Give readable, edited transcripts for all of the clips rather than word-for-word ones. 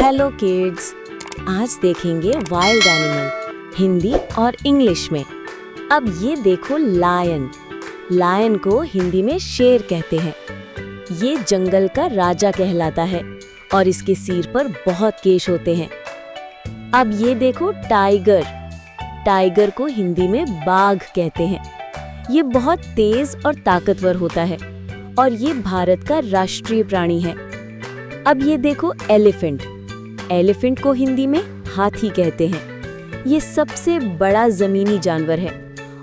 Hello kids, आज देखेंगे wild animal Hindi और इंग्लिश में। अब ये देखो लायन। लायन को हिंदी में शेर कहते हैं। ये जंगल का राजा कहलाता है और इसके सिर पर बहुत केश होते हैं। अब ये देखो टाइगर। टाइगर को हिंदी में बाघ कहते हैं। ये बहुत तेज और ताकतवर होता है और ये भारत का राष्ट्रीय प्राणी है। अब ये देखो एलिफेंट। एलिफेंट को हिंदी में हाथी कहते हैं। ये सबसे बड़ा जमीनी जानवर है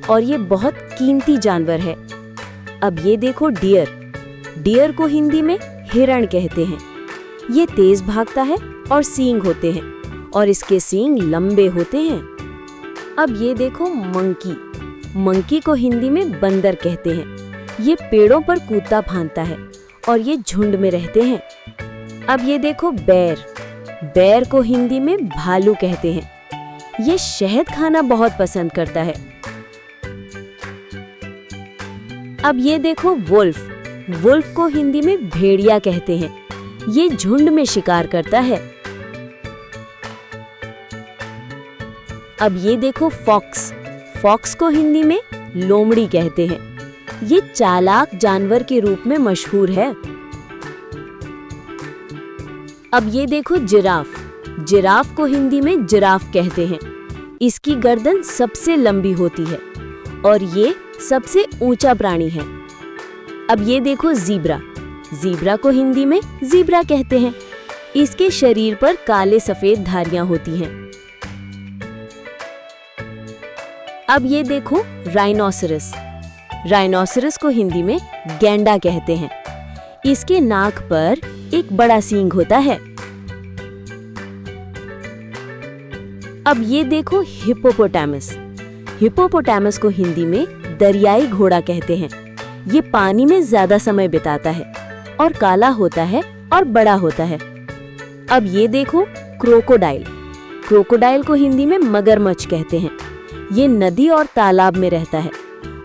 और ये बहुत कीमती जानवर है। अब ये देखो डियर। डियर को हिंदी में हिरण कहते हैं। ये तेज भागता है और सींग होते हैं और इसके सींग लंबे होते हैं। अब ये देखो मंकी। मंकी को हिंदी में बंदर कहते हैं। ये पेड़ों पर कूदता फांदता है और ये झुंड में रहते हैं। अब ये देखो बैर। बैर को हिंदी में भालू कहते हैं। ये शहद खाना बहुत पसंद करता है। अब ये देखो वुल्फ। वुल्फ को हिंदी में भेड़िया कहते हैं। ये झुंड में शिकार करता है। अब ये देखो फॉक्स। फॉक्स को हिंदी में लोमड़ी कहते हैं। ये चालाक जानवर के रूप में मशहूर है। अब ये देखो जिराफ। जिराफ को हिंदी में जिराफ कहते हैं। इसकी गर्दन सबसे लंबी होती है और ये सबसे ऊंचा प्राणी है। अब ये देखो ज़ीब्रा। ज़ीब्रा को हिंदी में ज़ीब्रा कहते हैं। इसके शरीर पर काले सफेद धारियां होती हैं। अब ये देखो राइनोसरस। राइनोसरस को हिंदी में गैंडा कहते हैं। इसके नाक पर एक बड़ा सींग होता है। अब ये देखो हिप्पोपोटामस। हिप्पोपोटामस को हिंदी में दरियाई घोड़ा कहते हैं। ये पानी में ज्यादा समय बिताता है और काला होता है और बड़ा होता है। अब ये देखो क्रोकोडाइल। क्रोकोडाइल को हिंदी में मगरमच्छ कहते हैं। ये नदी और तालाब में रहता है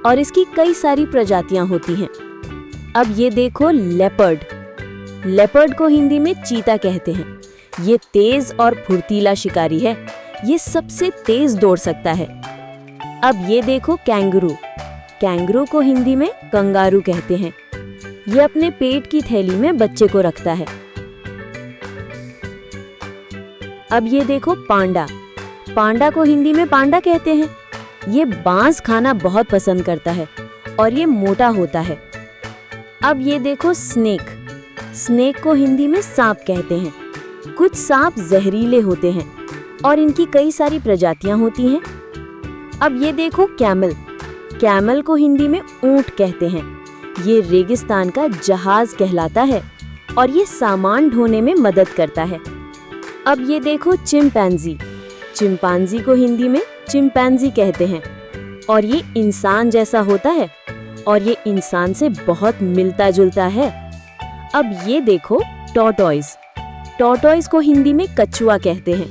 और इसकी कई सारी प्रजातियां होती हैं। अब ये देखो लेपर्ड। लेपर्ड को हिंदी में चीता कहते हैं। ये तेज और फुर्तीला शिकारी है। ये सबसे तेज दौड़ सकता है। अब ये देखो कैंगरू। कैंगरू को हिंदी में कंगारू कहते हैं। ये अपने पेट की थैली में बच्चे को रखता है। अब ये देखो पांडा। पांडा को हिंदी में पांडा कहते हैं। ये बांस खाना बहुत पसंद करता है और ये मोटा होता है। अब ये देखो स्नेक। स्नेक को हिंदी में सांप कहते हैं। कुछ सांप जहरीले होते हैं और इनकी कई सारी प्रजातियां होती हैं। अब ये देखो कैमल। कैमल को हिंदी में ऊंट कहते हैं। ये रेगिस्तान का जहाज कहलाता है और ये सामान ढोने में मदद करता है। अब ये देखो चिंपैंजी। चिंपैंजी को हिंदी में चिंपैंजी कहते हैं और ये इंसान जैसा होता है और ये इंसान से बहुत मिलता जुलता है। अब ये देखो टॉर्टॉइज। टॉर्टॉइज को हिंदी में कछुआ कहते हैं।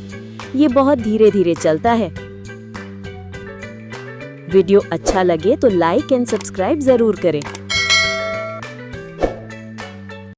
ये बहुत धीरे धीरे चलता है। वीडियो अच्छा लगे तो लाइक एंड सब्सक्राइब जरूर करें।